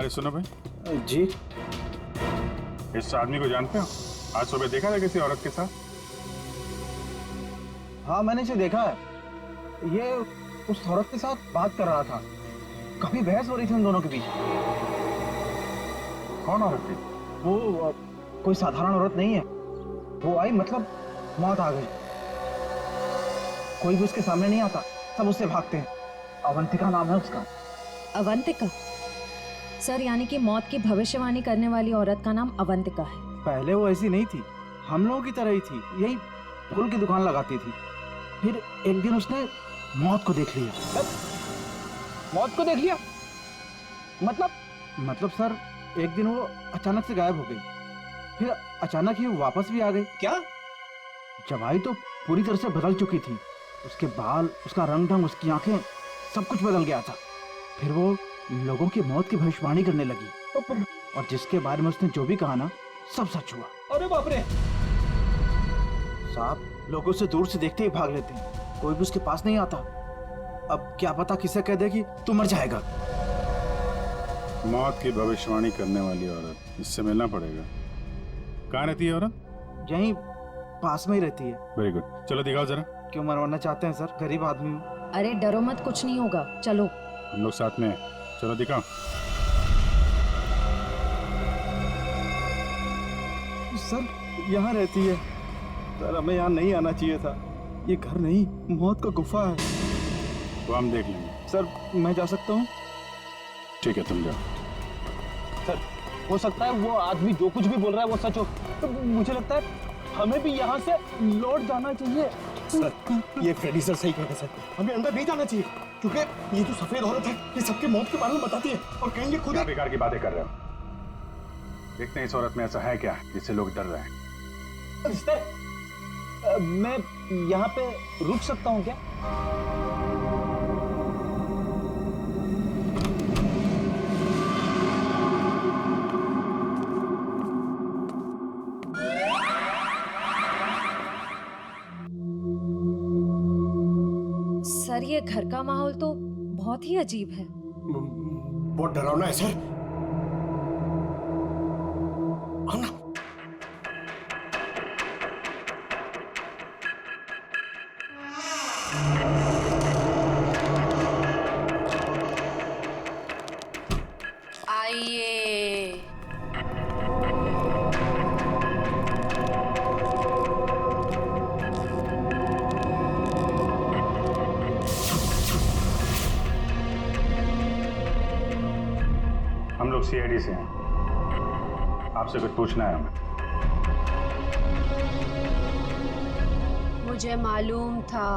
अरे सुनो भाई जी। इस आदमी को जानते हो? आज सुबह देखा था किसी औरत के साथ? हाँ मैंने इसे देखा है, ये उस औरत के साथ बात कर रहा था, काफी बहस हो रही थी उन दोनों के बीच। कौन औरत थी? वो कोई साधारण औरत नहीं है, वो आई मतलब मौत आ गई। कोई भी उसके सामने नहीं आता, सब उससे भागते हैं। अवंतिका नाम है उसका। अवंतिका? सर यानी कि मौत की भविष्यवाणी करने वाली औरत का नाम अवंतिका है? पहले वो ऐसी नहीं थी, हम लोगों की तरह ही थी, यही फूल की दुकान लगाती थी। फिर एक दिन उसने मौत को देख लिया। मौत को देख लिया? मतलब सर, एक दिन वो अचानक से गायब हो गई, फिर अचानक ही वो वापस भी आ गई। क्या? जब आई तो पूरी तरह से बदल चुकी थी, उसके बाल, उसका रंग ढंग, उसकी आंखें, सब कुछ बदल गया था। फिर वो लोगों की मौत की भविष्यवाणी करने लगी, और जिसके बारे में उसने जो भी कहा ना, सब सच हुआ। अरे बाप रे! साहब, लोग उसे दूर से देखते ही भाग लेते हैं, कोई भी उसके पास नहीं आता। अब क्या पता किसे कह दे कि तू मर जाएगा। मौत की भविष्यवाणी करने वाली औरत, इससे मिलना पड़ेगा। कहाँ रहती है औरत? यहीं पास में ही रहती है। वेरी गुड, चलो दिखाओ जरा। क्यों मरवाना चाहते हैं सर? गरीब आदमी हूँ। अरे डरो मत, कुछ नहीं होगा, चलो। हम लोग साथ में हैं, चलो दिखाओ। सर यहाँ रहती है। सर हमें यहाँ नहीं आना चाहिए था, ये घर नहीं, मौत का गुफा है। वो हम देख लेंगे। सर मैं जा सकता हूँ? ठीक है, तुम जाओ। सर हो सकता है वो आदमी जो कुछ भी बोल रहा है वो सच हो, तो मुझे लगता है हमें भी यहाँ से लौट जाना चाहिए। सर ये फ्रेडी सर सही कहते हैं सर, हमें अंदर नहीं जाना चाहिए, क्योंकि ये जो सफेद औरत है ये सबके मौत के बारे में बताती है और कहेंगे खुद। क्या बेकार की बातें कर रहे हो? देखते हैं इस औरत में ऐसा है क्या जिससे लोग डर रहे हैं। सर मैं यहाँ पे रुक सकता हूँ क्या? सर ये घर का माहौल तो बहुत ही अजीब है। बहुत डरावना है सर। आना। आइए। हम लोग सीआईडी से हैं, आपसे कुछ पूछना है हमें। मुझे मालूम था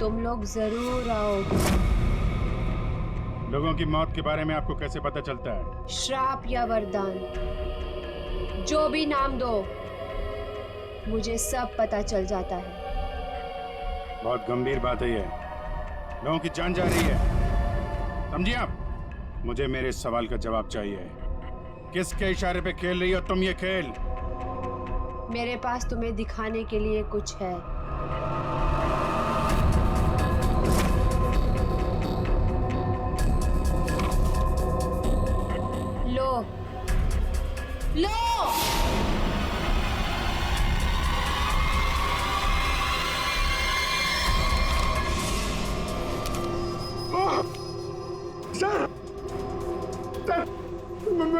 तुम लोग जरूर आओगे। लोगों की मौत के बारे में आपको कैसे पता चलता है? श्राप या वरदान, जो भी नाम दो, मुझे सब पता चल जाता है। बहुत गंभीर बात है ये, लोगों की जान जा रही है, समझिए आप? मुझे मेरे इस सवाल का जवाब चाहिए। किसके इशारे पे खेल रही हो तुम ये खेल? मेरे पास तुम्हें दिखाने के लिए कुछ है। लो लो। सर सर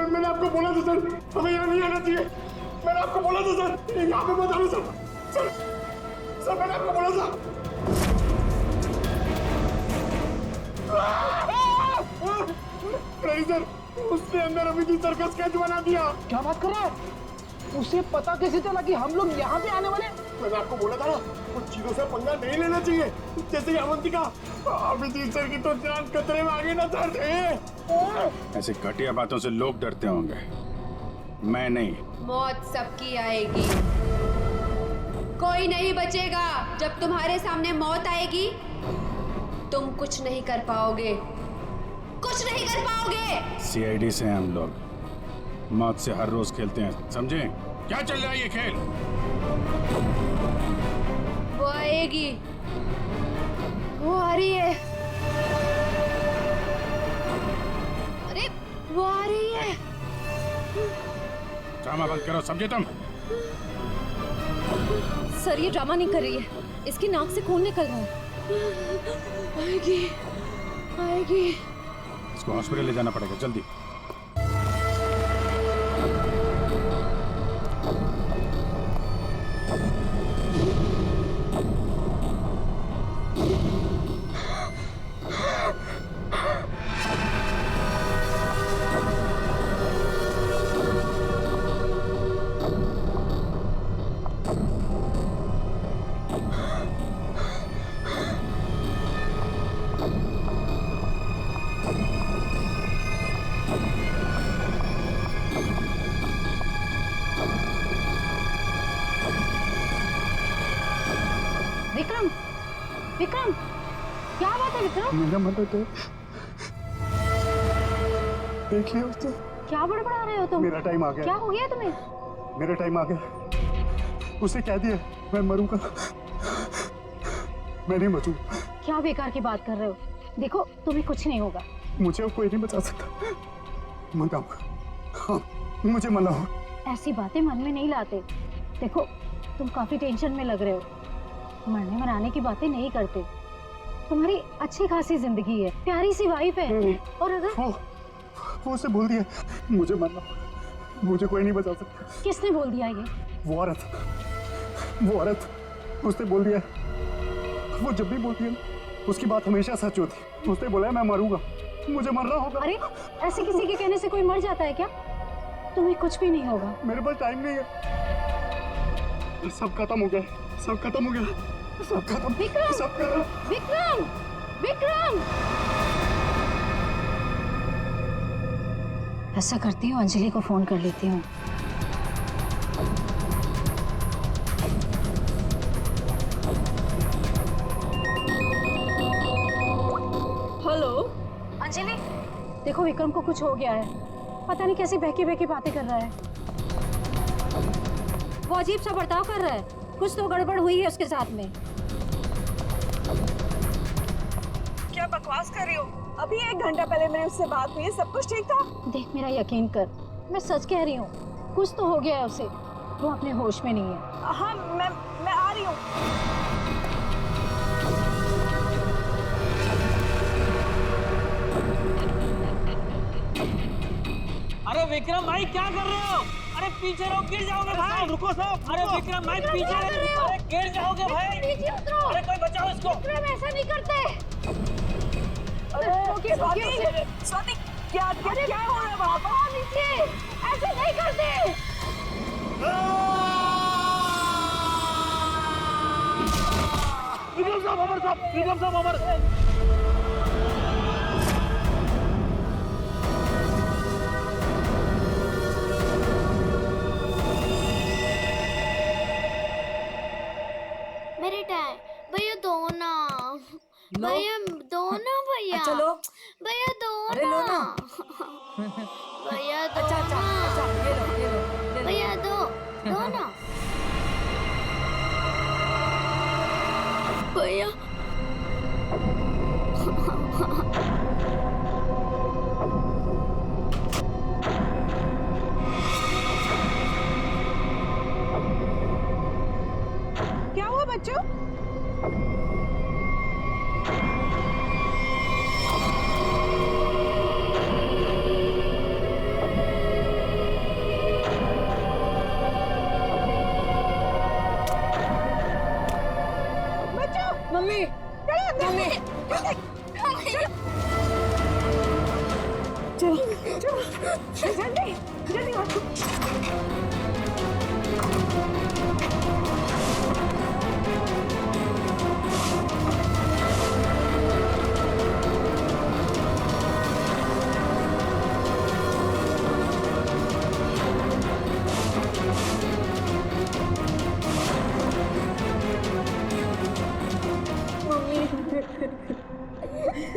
मैंने आपको बोला था सर, हमें यहाँ नहीं आना चाहिए। मैंने आपको बोला था सर, यहाँ पे मत आना सर। सर सर मैंने आपको बोला था। नहीं सर, उसने अंदर अभी भी सर्कस कैच बना दिया। क्या बात कर रहा है? उसे पता कैसे चला कि हम लोग यहाँ पे आने वाले? मैंने आपको बोला था ना, कुछ चीजों से पंगा नहीं लेना चाहिए, जैसे कि अवंतिका। अभिजीत सर की तो जान खतरे में आ गई ना सर। ऐसे घटिया बातों से लोग डरते होंगे, मैं नहीं। मौत सबकी आएगी, कोई नहीं बचेगा। जब तुम्हारे सामने मौत आएगी तुम कुछ नहीं कर पाओगे, कुछ नहीं कर पाओगे। सीआईडी से हैं हम लोग, मौत से हर रोज खेलते हैं, समझे? क्या चल रहा है ये खेल? वो आएगी, वो आ रही है। अरे ड्रामा बंद करो, समझे तुम? सर ये ड्रामा नहीं कर रही है, इसकी नाक से खून निकल रहा है। आएगी आएगी। इसको हॉस्पिटल ले जाना पड़ेगा जल्दी। विक्रम, विक्रम, क्या बात है विक्रम? मेरा मदद है, देख लिया उसने। क्या बड़बड़ा रहे हो तुम? मेरा टाइम आ गया। क्या हो गया तुम्हें? मेरा टाइम आ गया। उसे कह दिया मैं मरूंगा, मैं नहीं बचूंगा। क्या बेकार की बात कर रहे हो? देखो तुम्हें कुछ नहीं होगा। मुझे अब कोई नहीं बचा सकता। मनाऊंगा, हाँ, मुझे मनाओ। ऐसी बातें मन में नहीं लाते। देखो तुम काफी टेंशन में लग रहे हो। मरने मराने की बातें नहीं करते। तुम्हारी अच्छी खासी जिंदगी है, प्यारी सी वाइफ है, और अगर वो उसे बोल दिया मुझे मरना, मुझे कोई नहीं बचा सकता। किसने बोल दिया ये? वो औरत उसने बोल दिया। वो जब भी बोलती है ना, उसकी बात हमेशा सच होती। उसने बोला मैं मरूंगा, मुझे मरना होगा। अरे ऐसे किसी के कहने से कोई मर जाता है क्या? तुम्हें कुछ भी नहीं होगा। मेरे पास टाइम नहीं है। सब खत्म हो गया, सब खत्म हो गया, सब खत्म, विक्रम! सब खत्म। विक्रम, विक्रम! ऐसा करती हूँ, अंजलि को फोन कर लेती हूँ। हेलो अंजलि, देखो विक्रम को कुछ हो गया है। पता नहीं कैसी बहकी बहकी बातें कर रहा है। वो अजीब सा बर्ताव कर रहा है। कुछ तो गड़बड़ हुई है उसके साथ में। क्या बकवास कर रही हो? अभी 1 घंटा पहले मेरी उससे बात हुई है, सब कुछ ठीक था। देख मेरा यकीन कर, मैं सच कह रही हूँ। कुछ तो हो गया है उसे, वो अपने होश में नहीं है। हाँ मैं आ रही हूँ। अरे विक्रम भाई क्या कर रहे हो? अरे पीछे रहो, गिर जाओगे भाई। रुको साहब। अरे विक्रम भाई पीछे रहो, अरे गिर जाओगे भाई। अरे कोई बचाओ इसको। विक्रम ऐसा नहीं करते। स्वाति क्या क्या हो रहा है वहाँ पर? नीचे ऐसे नहीं करते। विक्रम साहब अमर। मेरे टाइम भैया दो ना, भैया दो ना, भैया चलो भैया दो अरे लो ना। भैया दो अच्छा ना, ये लो। भैया दो ना भैया। क्या हुआ बच्चों? मम्मी मम्मी चलो जल्दी जल्दी।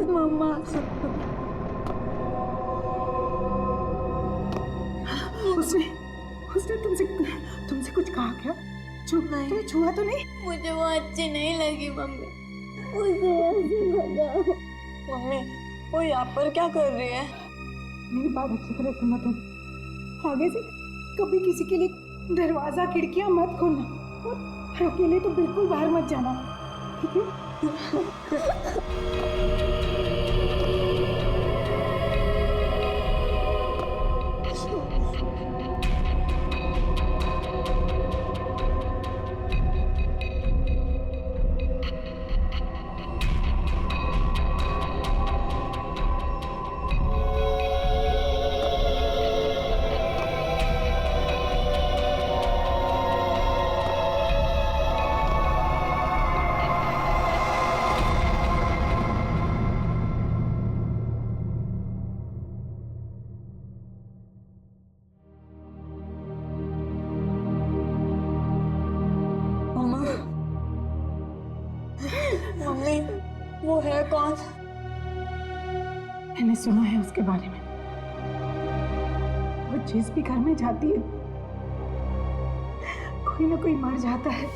मम्मा उसने तुमसे कुछ कहा क्या? तुम्हें छुआ तो नहीं? मुझे वो अच्छी नहीं लगी मम्मी, मुझे ऐसे बताओ। मम्मी वो यहाँ पर क्या कर रही है? मेरी बात अच्छी तरह सुनो तुम। आगे से कभी किसी के लिए दरवाजा खिड़कियां मत खोलना और अकेले तो बिल्कुल बाहर मत जाना, ठीक है? मम्मी, वो है कौन? मैंने सुना है उसके बारे में। वो जिस भी घर में जाती है कोई ना कोई मर जाता है।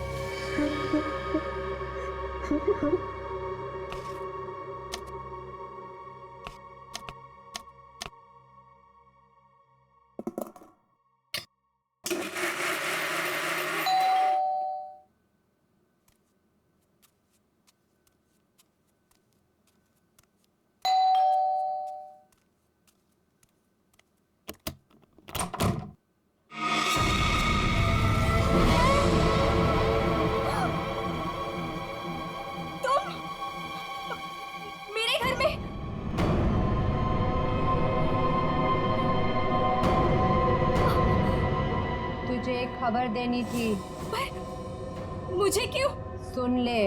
तुझे एक खबर देनी थी। पर मुझे क्यों? सुन ले।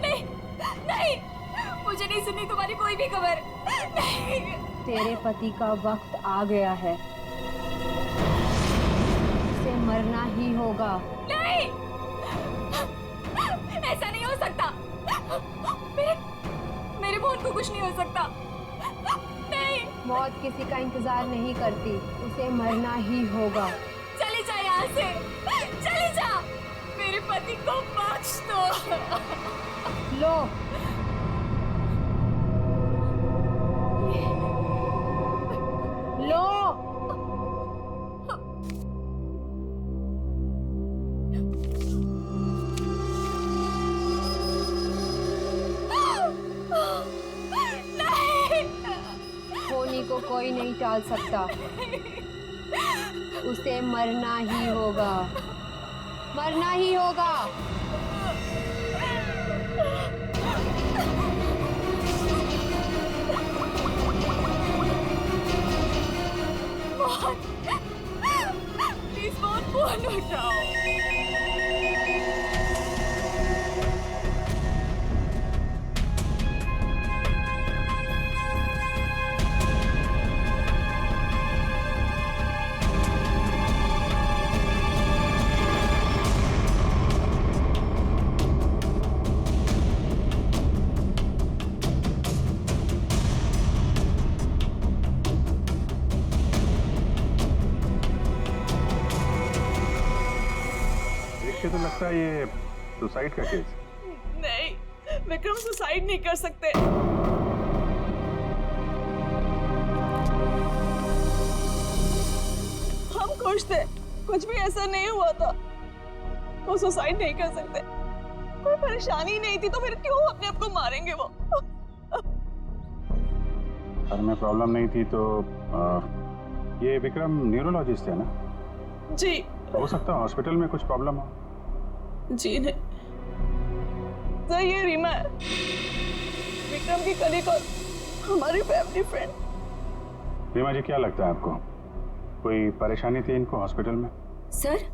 नहीं नहीं, मुझे नहीं सुननी तुम्हारी कोई भी खबर। नहीं। तेरे पति का वक्त आ गया है, उसे मरना ही होगा। नहीं, ऐसा नहीं हो सकता। मेरे बहन को कुछ नहीं हो सकता। नहीं। मौत किसी का इंतजार नहीं करती, उसे मरना ही होगा। चले जा यहाँ से, चले जा। मेरे पति को बख्श दो। लो। लो। होनी को कोई नहीं टाल सकता, उसे मरना ही होगा, मरना ही होगा। प्लीज फोन उठाओ। तो लगता है ये सुसाइड का केस। नहीं, विक्रम सुसाइड नहीं कर सकते। हम खुश थे, कुछ भी ऐसा नहीं हुआ था। वो सुसाइड नहीं कर सकते, कोई परेशानी नहीं थी तो फिर क्यों अपने आप को मारेंगे वो? घर में प्रॉब्लम नहीं थी तो ये विक्रम न्यूरोलॉजिस्ट है ना? जी। हो सकता है हॉस्पिटल में कुछ प्रॉब्लम हो। जी नहीं सर, ये रीमा है, विक्रम की कलीग और हमारी फैमिली फ्रेंड। रीमा जी, क्या लगता है आपको कोई परेशानी थी इनको हॉस्पिटल में? सर,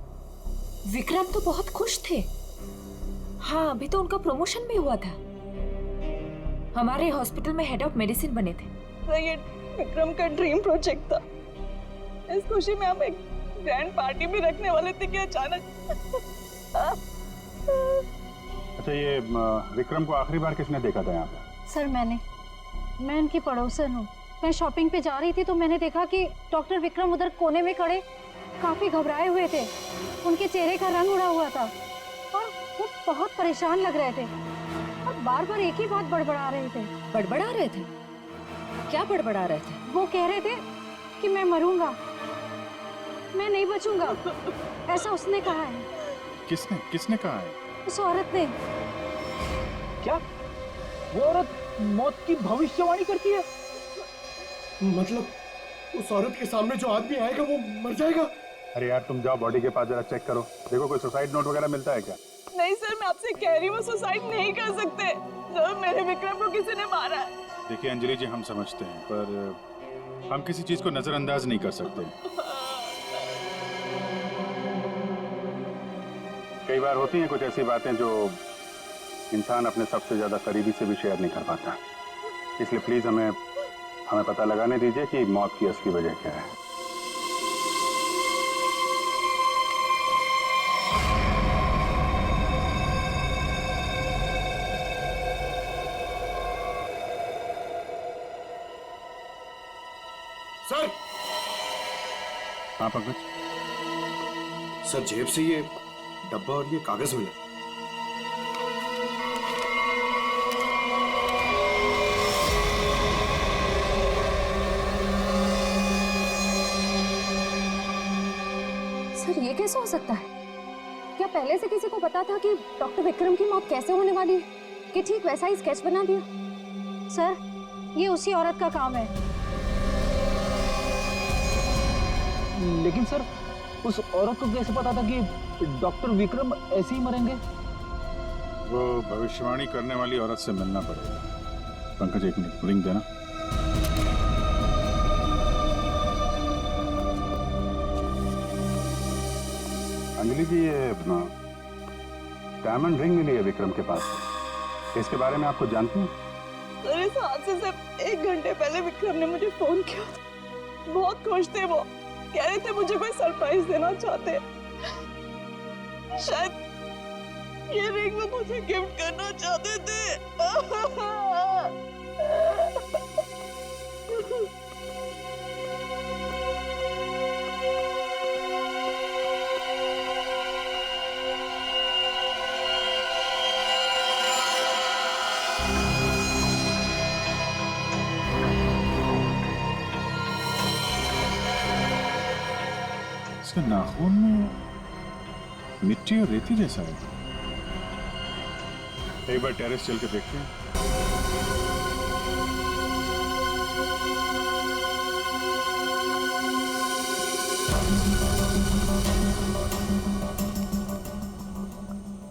विक्रम तो बहुत खुश थे। हाँ, अभी तो उनका प्रमोशन भी हुआ था, हमारे हॉस्पिटल में हेड ऑफ मेडिसिन बने थे। सर, ये विक्रम का ड्रीम प्रोजेक्ट था। इस खुशी में हम एक ग्रैंड पार्टी भी रखने वाले थे कि अचानक। अच्छा, ये विक्रम को आखिरी बार किसने देखा था यहाँ पे? सर मैं इनकी पड़ोसन हूँ। मैं शॉपिंग पे जा रही थी तो मैंने देखा कि डॉक्टर विक्रम उधर कोने में खड़े काफी घबराए हुए थे। उनके चेहरे का रंग उड़ा हुआ था और वो बहुत परेशान लग रहे थे और बार बार एक ही बात बड़बड़ा रहे थे। बड़बड़ा रहे थे? क्या बड़बड़ा रहे थे? वो कह रहे थे कि मैं मरूंगा, मैं नहीं बचूंगा, ऐसा उसने कहा है। किसने किसने कहा है? उस औरत ने। क्या वो औरत मौत की भविष्यवाणी करती है? मतलब उस औरत के सामने जो आदमी आएगा वो मर जाएगा? अरे यार तुम जाओ बॉडी के पास जरा चेक करो, देखो कोई सुसाइड नोट वगैरह मिलता है क्या? नहीं सर, मैं आपसे कह रही हूँ, वो सुसाइड नहीं कर सकते सर। मेरे विक्रम को किसी ने मारा है। देखिए अंजलि जी, हम समझते हैं पर हम किसी चीज को नजरअंदाज नहीं कर सकते। कई बार होती हैं कुछ ऐसी बातें जो इंसान अपने सबसे ज्यादा करीबी से भी शेयर नहीं कर पाता, इसलिए प्लीज हमें पता लगाने दीजिए कि मौत की असली वजह क्या है। सर! हाँ पंकज। सर जेब से ये डब्बा और ये कागज मिला। सर ये कैसे हो सकता है? क्या पहले से किसी को पता था कि डॉक्टर विक्रम की मौत कैसे होने वाली है, कि ठीक वैसा ही स्केच बना दिया? सर ये उसी औरत का काम है। लेकिन सर उस औरत को कैसे पता था कि डॉक्टर विक्रम ऐसे ही मरेंगे? वो भविष्यवाणी करने वाली औरत से मिलना पड़ेगा। पंकज एक मिनट, रिंग देना। अंजलि जी, ये डायमंड रिंग मिली है विक्रम के पास, इसके बारे में आपको जानती हैं? सर इस हादसे से 1 घंटे पहले विक्रम ने मुझे फोन किया था। बहुत खुश थे वो, कह रहे थे मुझे कोई सरप्राइज देना चाहते हैं। शायद ये रिंग वो मुझे गिफ्ट करना चाहते थे। इसके नाखून में मिट्टी और रेती जैसा है। एक बार टेरेस चल के देखते हैं।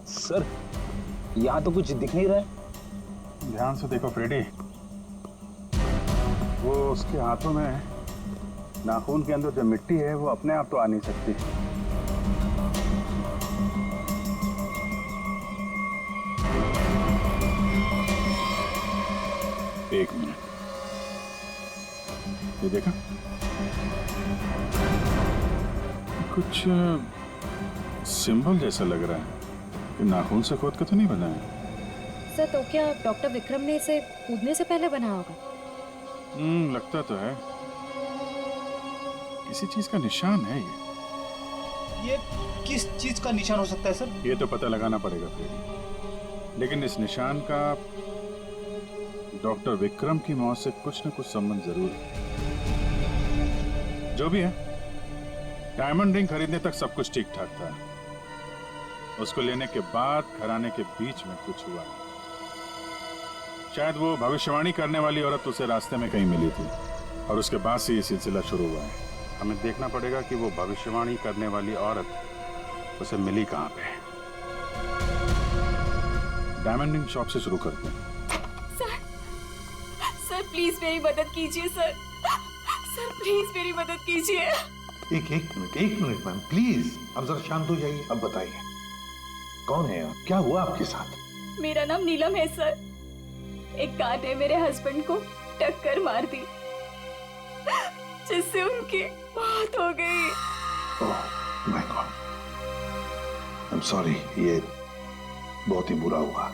सर यहाँ तो कुछ दिख नहीं रहा है। ध्यान से देखो फ्रेडी, वो उसके हाथों में नाखून के अंदर जो मिट्टी है वो अपने आप तो आ नहीं सकती। एक मिनट, ये देखा, कुछ सिंबल जैसा लग रहा है कि नाखून से खोद के तो नहीं बना है। सर तो क्या डॉक्टर विक्रम ने इसे कूदने से पहले बनाया होगा? लगता तो है, किसी चीज का निशान है ये किस चीज का निशान हो सकता है सर? ये तो पता लगाना पड़ेगा फ्रेडी, लेकिन इस निशान का डॉक्टर विक्रम की मौत से कुछ न कुछ संबंध जरूर है। जो भी है, डायमंड रिंग खरीदने तक सब कुछ ठीक ठाक था। उसको लेने के बाद घराने के बीच में कुछ हुआ। शायद वो भविष्यवाणी करने वाली औरत उसे रास्ते में कहीं मिली थी और उसके बाद से ये सिलसिला शुरू हुआ है। हमें देखना पड़ेगा कि वो भविष्यवाणी करने वाली औरत उसे मिली कहाँ पे। डायमंड रिंग शॉप से शुरू करते हैं। सर प्लीज मेरी मदद कीजिए सर। सर प्लीज मेरी मदद कीजिए। एक मिनट मैम प्लीज, अब जरा शांत हो जाइए। अब बताइए कौन है आप, क्या हुआ आपके साथ? मेरा नाम नीलम है सर। एक कार ने मेरे हस्बैंड को टक्कर मार दी जिससे उनकी मौत हो गई। Oh my God, I am sorry, ये बहुत ही बुरा हुआ।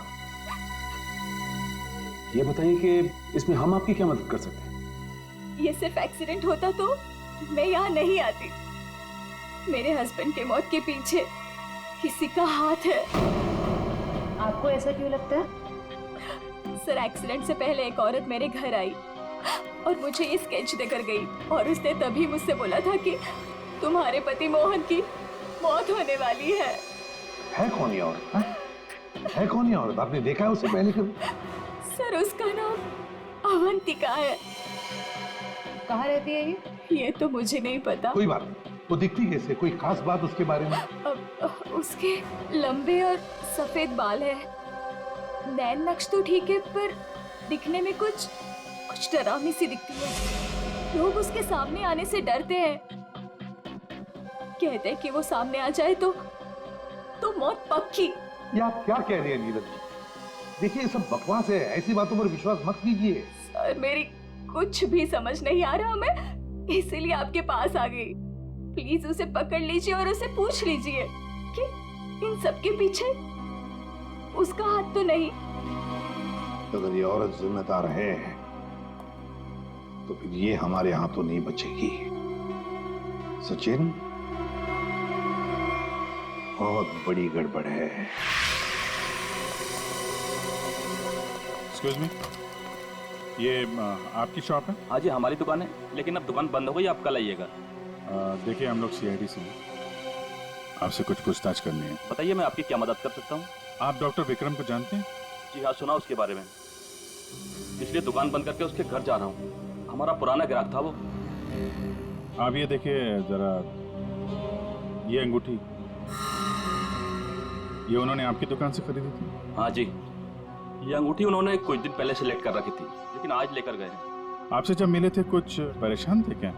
ये बताइए कि इसमें हम आपकी क्या मदद कर सकते हैं? ये सिर्फ एक्सीडेंट होता तो मैं यहाँ नहीं आती। मेरे हस्बैंड के मौत के पीछे किसी का हाथ है। आपको ऐसा क्यों लगता है? सर एक्सीडेंट से पहले एक औरत मेरे घर आई और मुझे ये स्केच देकर गई और उसने तभी मुझसे बोला था कि तुम्हारे पति मोहन की मौत होने वाली है। है कौन ये औरत? हाँ? है कौन ये औरत? आपने देखा है उसे पहले कभी? सर उसका नाम अवंतिका है। कहाँ रहती है ये तो मुझे नहीं पता। कोई बात नहीं, वो दिखती कैसे? कोई खास बात उसके बारे में? उसके लंबे और सफेद बाल है, नैन नक्श तो ठीक है पर दिखने में कुछ डरावनी सी दिखती है। लोग उसके सामने आने से डरते हैं, कहते हैं कि वो सामने आ जाए तो मौत पक्की। ये आप क्या कह रहे हैं नीलम जी? देखिए, ये सब बकवास है, ऐसी बातों पर विश्वास मत कीजिए। सर मेरी कुछ भी समझ नहीं आ रहा, मैं इसीलिए आपके पास आ गई। प्लीज उसे पकड़ लीजिए और उसे पूछ लीजिए कि इन सब के पीछे उसका हाथ तो नहीं। अगर ये औरत जिम्मेदार है तो फिर ये हमारे हाथों नहीं बचेगी। सचिन, बहुत बड़ी गड़बड़ है। एक्सक्यूज मी, ये आपकी शॉप है? हाँ जी, हमारी दुकान है, लेकिन अब दुकान बंद हो गई, आप कल आइएगा। देखिए, हम लोग सीआईडी से हैं, आपसे कुछ पूछताछ करनी है। बताइए, मैं आपकी क्या मदद कर सकता हूँ? आप डॉक्टर विक्रम को जानते हैं? जी हाँ, सुना उसके बारे में, इसलिए दुकान बंद करके उसके घर जा रहा हूँ। हमारा पुराना ग्राहक था वो। आप ये देखिए जरा, ये अंगूठी, ये उन्होंने आपकी दुकान से खरीदी थी? हाँ जी, ये अंगूठी उन्होंने कुछ दिन पहले सेलेक्ट कर रखी थी, लेकिन आज लेकर गए हैं। आपसे जब मिले थे कुछ परेशान थे क्या?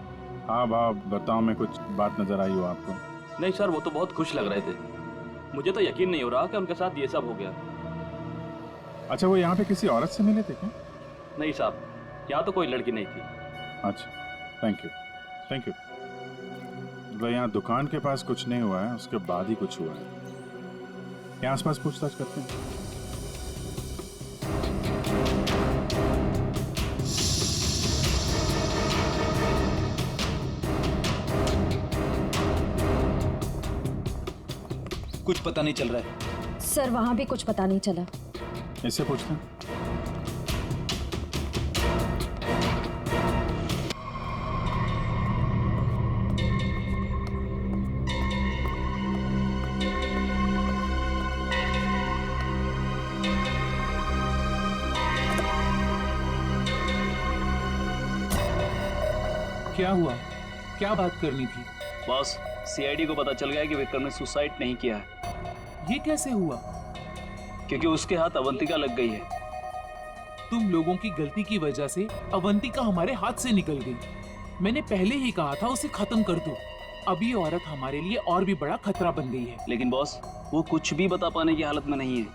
हाँ भाव बर्ताव में कुछ बात नजर आई हो आपको? नहीं सर, वो तो बहुत खुश लग रहे थे। मुझे तो यकीन नहीं हो रहा कि उनके साथ ये सब हो गया। अच्छा, वो यहाँ पे किसी औरत से मिले थे क्या? नहीं साहब, यहाँ तो कोई लड़की नहीं थी। अच्छा, थैंक यू, थैंक यू। मतलब यहाँ दुकान के पास कुछ नहीं हुआ है, उसके बाद ही कुछ हुआ है। यहाँ आसपास पूछताछ करते हैं। कुछ पता नहीं चल रहा है सर, वहाँ भी कुछ पता नहीं चला। इससे पूछते हैं। क्या हुआ? क्या बात करनी थी? बॉस, सीआईडी को पता चल गया कि विक्रम ने सुसाइड नहीं किया है। ये कैसे हुआ? क्योंकि उसके हाथ अवंतिका लग गई है। तुम लोगों की गलती की वजह से अवंतिका हमारे हाथ से निकल गई। मैंने पहले ही कहा था उसे खत्म कर दो। अब ये औरत हमारे लिए और भी बड़ा खतरा बन गई है। लेकिन बॉस, वो कुछ भी बता पाने की हालत में नहीं है।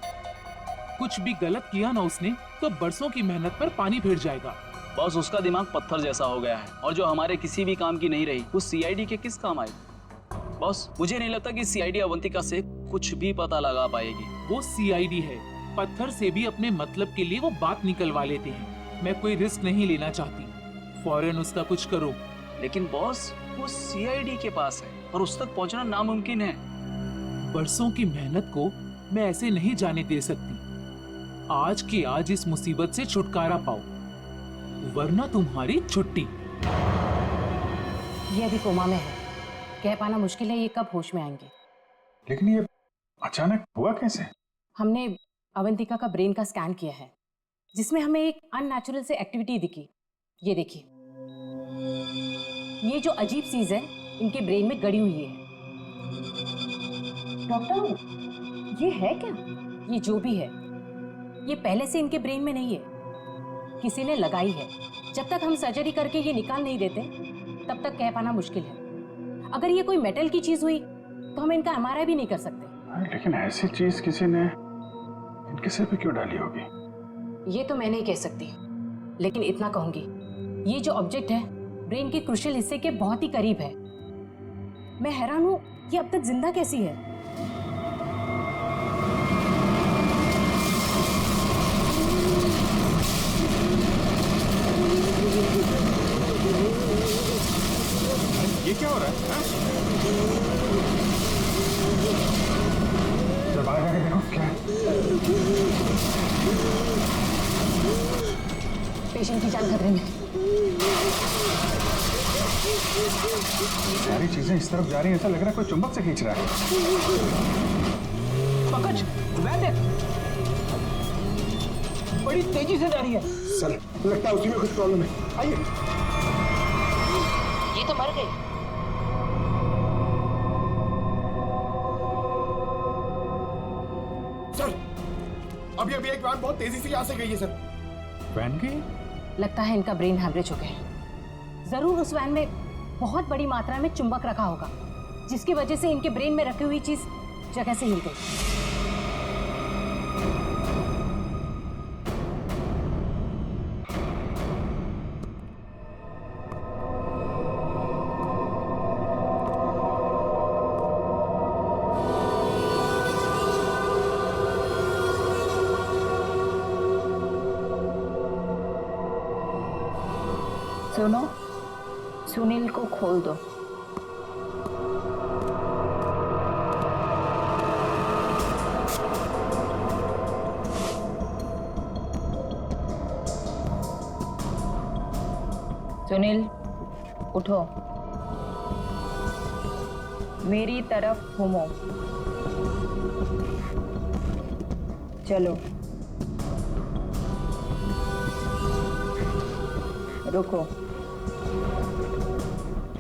कुछ भी गलत किया ना उसने तो बरसों की मेहनत पर पानी फिर जाएगा। बॉस, उसका दिमाग पत्थर जैसा हो गया है, और जो हमारे किसी भी काम की नहीं रही वो सीआईडी के किस काम आई? बॉस, मुझे नहीं लगता कि सीआईडी अवंतिका से कुछ भी पता लगा पाएगी। वो सीआईडी है, पत्थर से भी अपने मतलब के लिए वो बात निकलवा लेते हैं। मैं कोई रिस्क नहीं लेना चाहती, फौरन उसका कुछ करो। लेकिन बॉस, वो सीआईडी के पास है और उस तक पहुंचना नामुमकिन है। बरसों की मेहनत को मैं ऐसे नहीं जाने दे सकती। आज के आज इस मुसीबत से छुटकारा पाओ, वरना तुम्हारी छुट्टी। ये अभी कोमा में है, कह पाना मुश्किल है ये कब होश में आएंगे। लेकिन ये अचानक हुआ कैसे? हमने अवंतिका का ब्रेन का स्कैन किया है, जिसमें हमें एक अननेचुरल से एक्टिविटी दिखी। ये देखिए, ये जो अजीब चीज है इनके ब्रेन में गड़ी हुई है। डॉक्टर, ये है क्या? ये जो भी है, ये पहले से इनके ब्रेन में नहीं है, किसी ने लगाई है। जब तक हम सर्जरी करके ये निकाल नहीं देते तब तक कह पाना मुश्किल है। अगर ये कोई मेटल की चीज हुई तो हम इनका एमआरआई भी नहीं कर सकते। लेकिन ऐसी चीज किसी ने इनके सिर पे क्यों डाली होगी? ये तो मैं नहीं कह सकती, लेकिन इतना कहूंगी, ये जो ऑब्जेक्ट है ब्रेन के क्रूशियल हिस्से के बहुत ही करीब है। मैं हैरान हूं ये अब तक जिंदा कैसी है। ये क्या हो रहा है? जब आया है देखो क्या है? पेशेंट की जान खतरे में। सारी चीजें इस तरफ जा रही हैं, ऐसा लग रहा है कोई चुंबक से खींच रहा है। पंकज, वैन देख, बड़ी तेजी से जा रही है। सर लगता है उसी में कुछ प्रॉब्लम है, आइए। ये तो मर गई। सर अभी अभी एक वैन बहुत तेजी से यहाँ से गई है सर। वैन की? लगता है इनका ब्रेन हैमरेज हो गया है। जरूर उस वैन में बहुत बड़ी मात्रा में चुंबक रखा होगा, जिसकी वजह से इनके ब्रेन में रखी हुई चीज जगह से हिल गई। सुनो, सुनील को खोल दो। सुनील उठो, मेरी तरफ घूमो। चलो, रुको,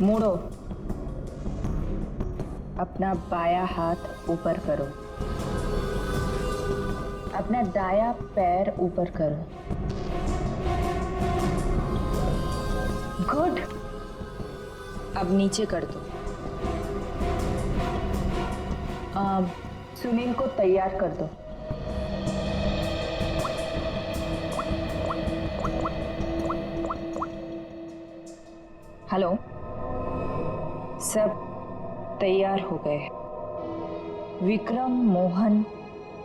मुड़ो, अपना बायां हाथ ऊपर करो, अपना दायां पैर ऊपर करो। गुड, अब नीचे कर दो। अब सुनील को तैयार कर दो। हेलो, सब तैयार हो गए। विक्रम, मोहन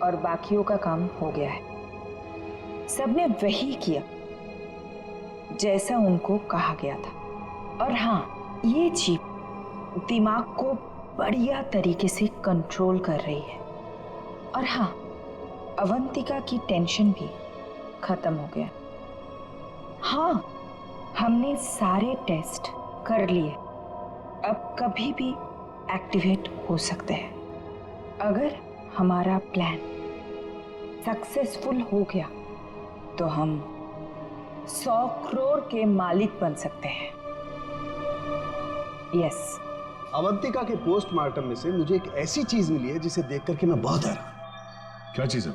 और बाकियों का काम हो गया है। सबने वही किया जैसा उनको कहा गया था। और हाँ, ये चिप दिमाग को बढ़िया तरीके से कंट्रोल कर रही है। और हाँ, अवंतिका की टेंशन भी खत्म हो गया। हाँ, हमने सारे टेस्ट कर लिए, अब कभी भी एक्टिवेट हो सकते हैं। अगर हमारा प्लान सक्सेसफुल हो गया तो हम 100 करोड़ के मालिक बन सकते हैं। यस। अवंतिका के पोस्टमार्टम में से मुझे एक ऐसी चीज मिली है जिसे देख करके मैं बहुत हैरान। क्या चीज है?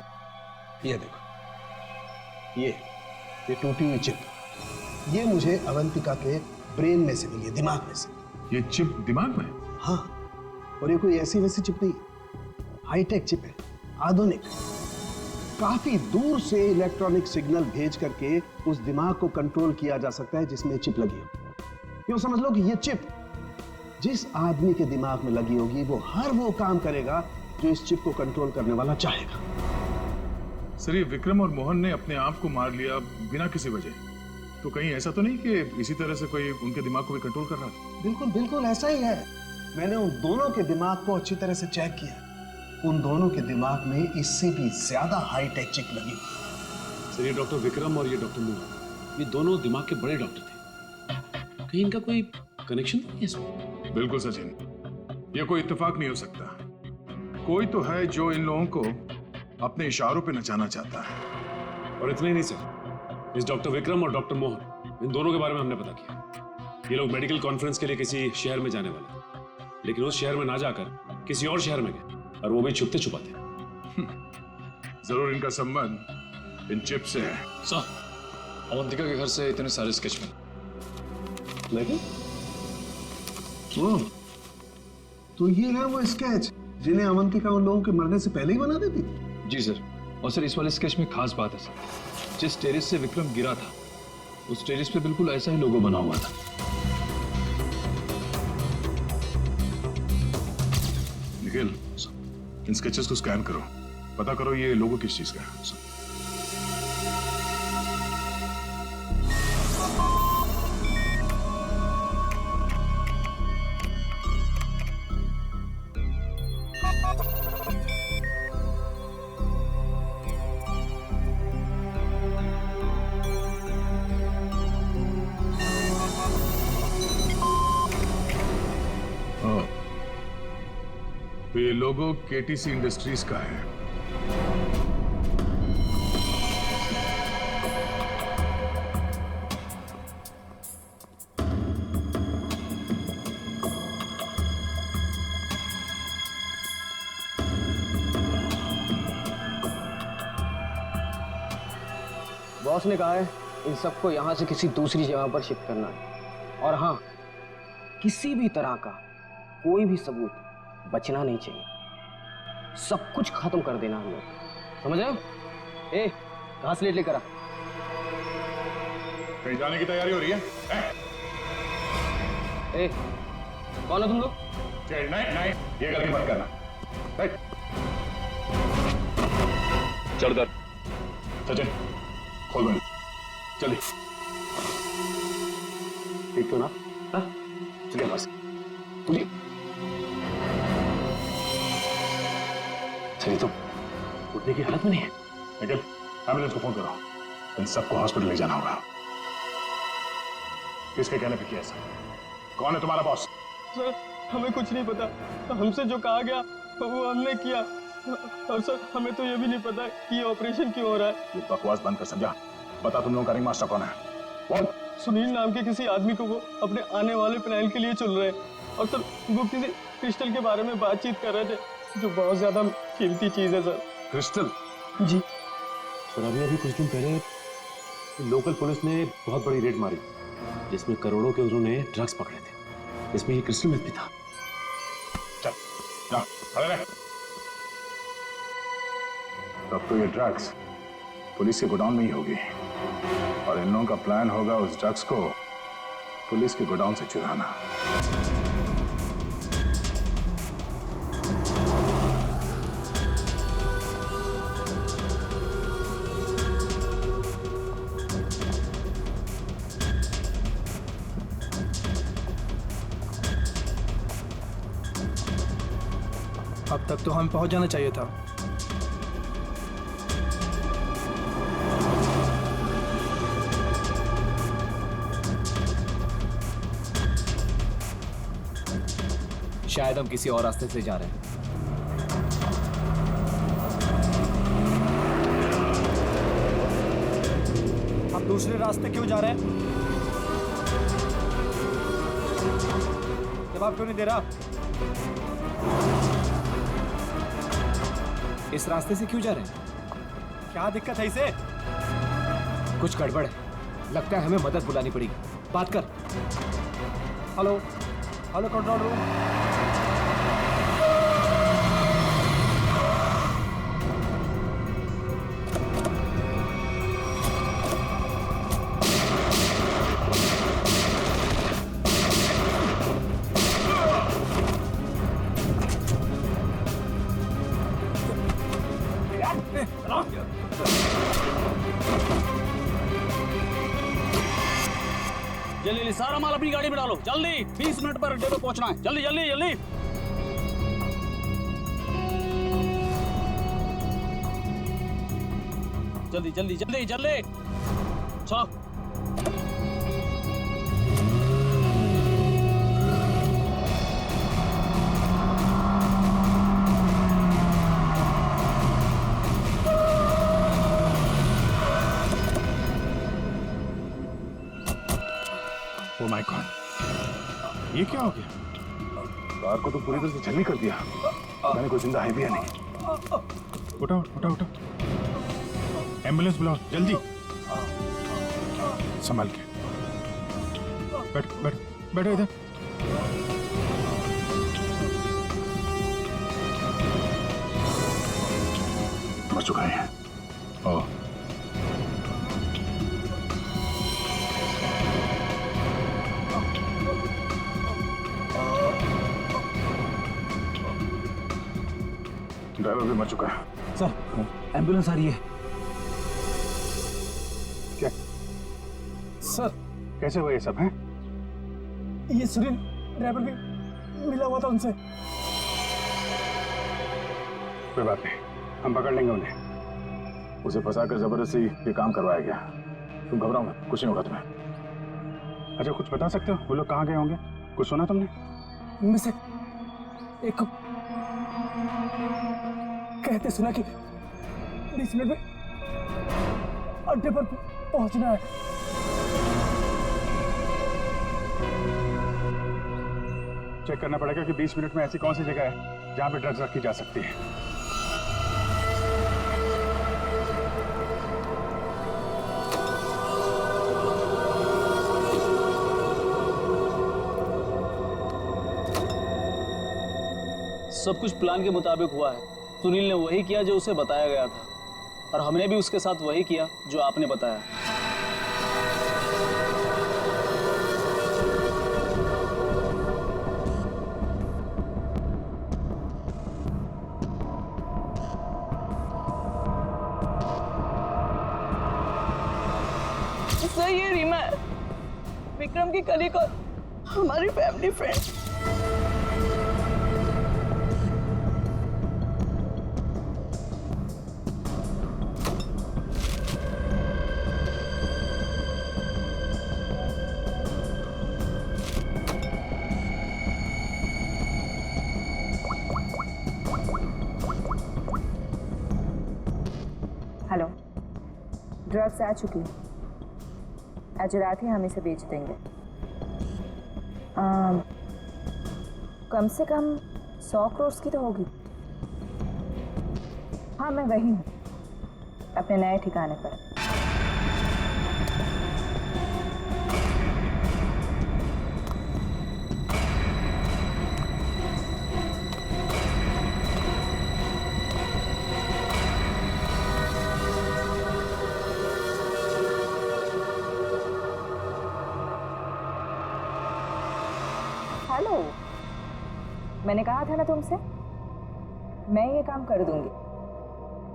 ये देखो, ये टूटी हुई चिप, ये मुझे अवंतिका के ब्रेन में से मिली है, दिमाग में से। ये चिप दिमाग में? हाँ, और ये कोई ऐसी वैसी चिप नहीं, हाईटेक चिप है, आधुनिक। काफी दूर से इलेक्ट्रॉनिक सिग्नल भेज करके उस दिमाग को कंट्रोल किया जा सकता है जिसमें चिप लगी हो। यूं समझ लो कि ये चिप जिस आदमी के दिमाग में लगी होगी वो हर वो काम करेगा जो इस चिप को कंट्रोल करने वाला चाहेगा। सर, ये विक्रम और मोहन ने अपने आप को मार लिया बिना किसी वजह, तो कहीं ऐसा तो नहीं कि इसी तरह से कोई उनके दिमाग को भी कंट्रोल कर रहा था? बिल्कुल बिल्कुल ऐसा ही है। मैंने उन दोनों के दिमाग को अच्छी तरह से चेक किया। उन दोनों के दिमाग में इससे भी ज्यादा हाईटेक चिप लगी। सर, ये डॉक्टर विक्रम और ये डॉक्टर मोहन, ये दोनों दिमाग के बड़े डॉक्टर थे। कहीं इनका कोई कनेक्शन तो नहीं है इसमें? बिल्कुल सचिन, ये कोई इत्तेफाक नहीं हो सकता। कोई तो है जो इन लोगों को अपने इशारों पे नचाना चाहता है। और इतना ही नहीं सर, इस डॉक्टर विक्रम और डॉक्टर मोहन, इन दोनों के बारे में हमने पता किया। ये लोग मेडिकल कॉन्फ्रेंस के लिए किसी शहर में जाने वाले, लेकिन उस शहर में ना जाकर किसी और शहर में गए, और वो भी छुपते छुपाते। जरूर इनका संबंध इन चिप से है। सर, अवंतिका के घर से इतने सारे स्केच लगे? तो ये है वो स्केच जिन्हें अवंतिका उन लोगों के मरने से पहले ही बना देती? जी सर। और सर, इस वाले स्केच में खास बात है सर, जिस टेरेस से विक्रम गिरा था उस टेरेस पे बिल्कुल ऐसा ही लोगो बना हुआ था। निखिल, इन स्केचेस को स्कैन करो, पता करो ये लोगो किस चीज का है। तो ये लोगो केटीसी इंडस्ट्रीज का है। बॉस ने कहा है इन सबको यहाँ से किसी दूसरी जगह पर शिफ्ट करना है। और हाँ, किसी भी तरह का कोई भी सबूत बचना नहीं चाहिए। सब कुछ खत्म कर देना हम लोग, समझ रहे हो? ए, घास लेट लेकर आ। कहीं जाने की तैयारी हो रही है? ए, कौन हो तुम लोग? नहीं, ये गलती मत करना। चल कर सचिन, खोल बंद, चलिए। ठीक तो ना? हाँ? चलिए बस, चलिए। चलिए, तो उठने की हालत में नहीं है। निखिल, एम्बुलेंस को फोन करो। इन सबको हॉस्पिटल ले जाना होगा। किसके कहने पे किया ऐसा? कौन है तुम्हारा बॉस? सर, हमें कुछ नहीं पता। हमसे जो कहा गया वो हमने किया। और सर, हमें तो ये भी नहीं पता कि ये ऑपरेशन क्यों हो रहा है। ये बकवास बंद कर समझा। बता तुम लोगों का रिंग मास्टर कौन है? कौन? सुनील नाम के किसी आदमी को वो अपने आने वाले प्लान के लिए चुन रहे हैं। और सर, वो किसी क्रिस्टल के बारे में बातचीत कर रहे थे, जो बहुत ज्यादा कीमती चीज है सर। क्रिस्टल? जी सर, अभी कुछ दिन पहले लोकल पुलिस ने बहुत बड़ी रेड मारी, जिसमें करोड़ों के उन्होंने ड्रग्स पकड़े थे। इसमें ये क्रिस्टल मिथ भी था। चल, जा, खड़े रह। तब तो ये ड्रग्स पुलिस के गोडाउन में ही होगी, और इन लोगों का प्लान होगा उस ड्रग्स को पुलिस के गोडाउन से चुराना। अब तक तो हमें पहुंच जाना चाहिए था। शायद हम किसी और रास्ते से जा रहे हैं। हम दूसरे रास्ते क्यों जा रहे हैं? जवाब क्यों नहीं दे रहा? इस रास्ते से क्यों जा रहे हैं? क्या दिक्कत है इसे? कुछ गड़बड़ है, लगता है हमें मदद बुलानी पड़ेगी। बात कर। Hello, hello control room. जल्दी सारा माल अपनी गाड़ी में डालो, जल्दी। 20 मिनट पर अड्डे पे पहुंचना है। जल्दी जल्दी जल्दी। जल्दी जल्दी जल्दी जल्दी। चलो। ओह माय गॉड, ये क्या हो गया? कार को तो पूरी तरह से छलनी कर दिया। मैंने कोई जिंदा है भी या नहीं। उठाओ उठाओ उठाओ, एम्बुलेंस बुलाओ जल्दी। संभाल के बैठो बैठो बैठो इधर। मर चुका है। ओह, ड्राइवर भी मर चुका है। सर, एम्बुलेंस आ रही है। क्या सर, कैसे हुआ ये सब है? ये सुनील ड्राइवर भी मिला हुआ था उनसे। कोई बात नहीं, हम पकड़ लेंगे उन्हें। उसे फंसाकर जबरदस्ती ये काम करवाया गया। तुम घबराओ मत, कुछ नहीं होगा तुम्हें। अच्छा, कुछ बता सकते हो वो लोग कहाँ गए होंगे? कुछ सुना तुमने? उनमें से एक कहते सुना कि 20 मिनट में अड्डे पर पहुंचना है। चेक करना पड़ेगा कि 20 मिनट में ऐसी कौन सी जगह है जहां पे ड्रग्स रखी जा सकती है। सब कुछ प्लान के मुताबिक हुआ है। सुनील ने वही किया जो उसे बताया गया था, और हमने भी उसके साथ वही किया जो आपने बताया। सर ये रीमा है, विक्रम की कलीग और हमारी फैमिली फ्रेंड। हेलो, ड्रग्स आ चुकी है। आज रात ही हम इसे बेच देंगे। कम से कम 100 करोड़ की तो होगी। हाँ, मैं वही हूँ, अपने नए ठिकाने पर। हेलो, मैंने कहा था ना तुमसे, मैं ये काम कर दूंगी।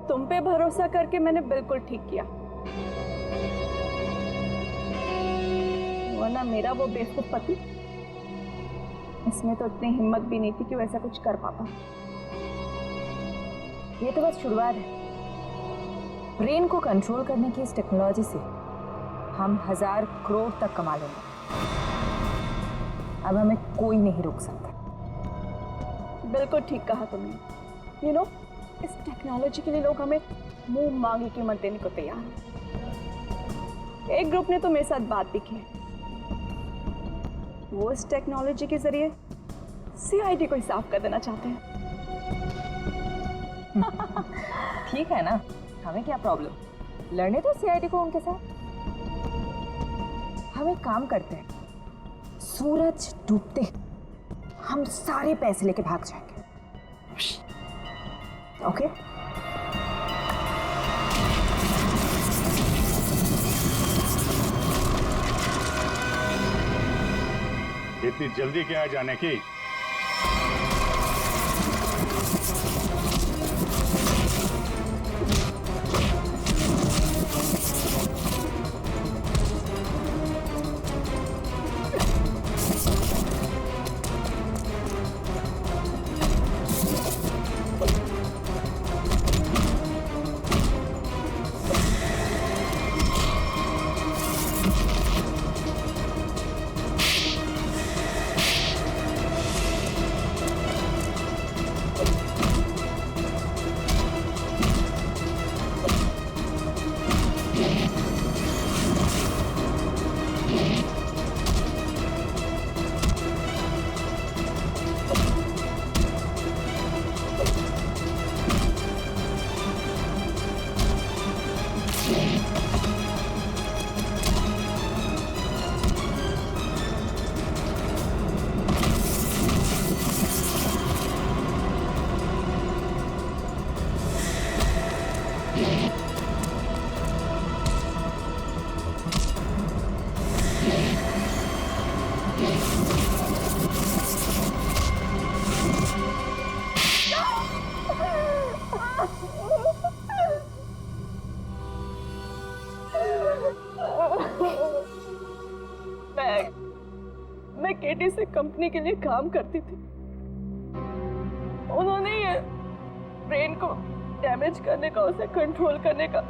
तुम पे भरोसा करके मैंने बिल्कुल ठीक किया, वरना मेरा वो बेवकूफ पति, इसमें तो इतनी हिम्मत भी नहीं थी कि वैसा कुछ कर पाता। ये तो बस शुरुआत है। ब्रेन को कंट्रोल करने की इस टेक्नोलॉजी से हम 1000 करोड़ तक कमा लेंगे। अब हमें कोई नहीं रोक सकता। बिल्कुल ठीक कहा तुमने। यू नो, इस टेक्नोलॉजी के लिए लोग हमें मुंह मांगी कीमत देने को तैयार हैं। एक ग्रुप ने तो मेरे साथ बात भी की है, वो इस टेक्नोलॉजी के जरिए सीआईडी को ही साफ कर देना चाहते हैं। ठीक है ना, हमें क्या प्रॉब्लम, लड़ने दो सीआईडी को उनके साथ। हम एक काम करते हैं, सूरज डूबते हम सारे पैसे लेके भाग जाएंगे। ओके? इतनी जल्दी क्या है जाने की? मैं केटी से कंपनी के लिए काम करती थी। उन्होंने ये ब्रेन को डैमेज करने का, उसे कंट्रोल करने का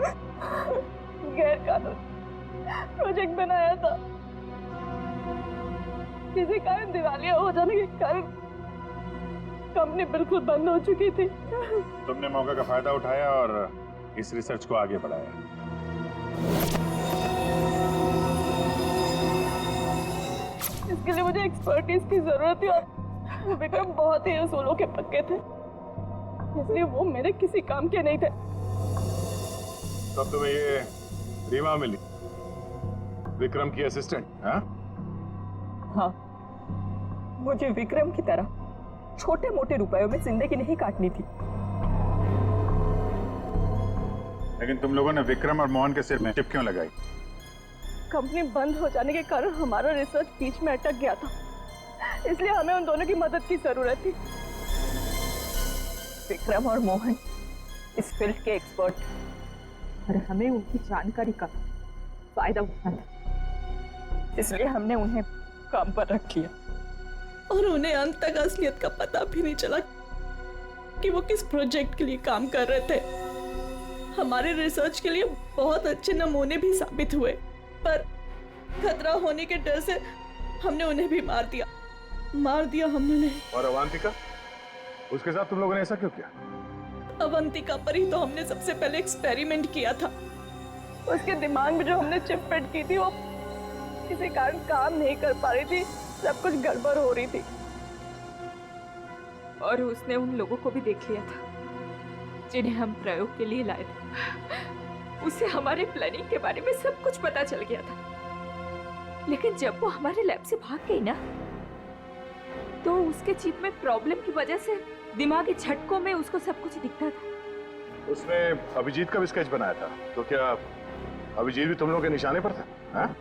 गैर कानूनी प्रोजेक्ट बनाया था। किसी कारण दिवालिया हो जाने के कारण कंपनी बिल्कुल बंद हो चुकी थी। तुमने मौके का फायदा उठाया और इस रिसर्च को आगे बढ़ाया। इसके लिए मुझे एक्सपर्टीज की जरूरत थी और विक्रम बहुत ही उसूलों के पक्के थे, इसलिए वो मेरे किसी काम के नहीं थे। तब तुम्हें ये रीमा मिली, विक्रम की असिस्टेंट? हाँ, मुझे विक्रम की तरह छोटे मोटे रुपयों में जिंदगी नहीं काटनी थी। लेकिन तुम लोगों ने विक्रम और मोहन के सिर में चिप क्यों लगाई? कंपनी बंद हो जाने के कारण हमारा रिसर्च बीच में अटक गया था, इसलिए हमें उन दोनों की मदद की जरूरत थी। विक्रम और मोहन इस फील्ड के एक्सपर्ट और हमें उनकी जानकारी का फायदा उठाना था, इसलिए हमने उन्हें काम पर रख लिया और उन्हें अंत तक असलियत का पता भी नहीं चला कि वो किस प्रोजेक्ट के लिए काम कर रहे थे। हमारे रिसर्च के लिए बहुत अच्छे नमूने भी साबित हुए, पर खतरा होने के डर से हमने उन्हें भी मार दिया हमने उन्हें। और अवंतिका, उसके साथ तुम लोगों ने ऐसा क्यों किया? अवंतिका पर ही तो हमने सबसे पहले एक्सपेरिमेंट किया था। उसके दिमाग में जो हमने चिप फिट की थी वो किसी कारण काम नहीं कर पा रही थी, सब कुछ गड़बड़ हो रही थी। और उसने उन लोगों को भी देख लिया था जिन्हें हम प्रयोग के लिए लाए थे। उसे हमारे प्लानिंग के बारे में सब कुछ पता चल गया था, लेकिन जब वो हमारे लैब से भाग गई ना, तो उसके चिप में प्रॉब्लम की वजह से दिमागी झटकों में उसको सब कुछ दिखता था। उसने अभिजीत का भी स्केच बनाया था, तो क्या अभिजीत भी तुम लोगों के निशाने पर था? हाँ?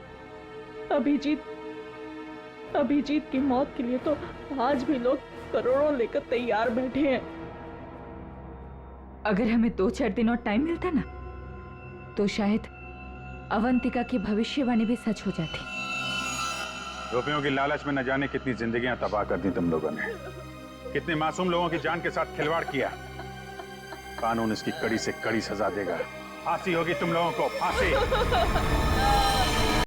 अभिजीत की मौत के लिए तो आज भी लोग करोड़ों लेकर तैयार बैठे हैं। अगर हमें 2-4 दिन और टाइम मिलता ना, तो शायद अवंतिका की भविष्यवाणी भी सच हो जाती। रुपयों की लालच में न जाने कितनी जिंदगियां तबाह कर दी तुम लोगों ने, कितने मासूम लोगों की जान के साथ खिलवाड़ किया। कानून इसकी कड़ी से कड़ी सजा देगा। फांसी होगी तुम लोगों को, फांसी।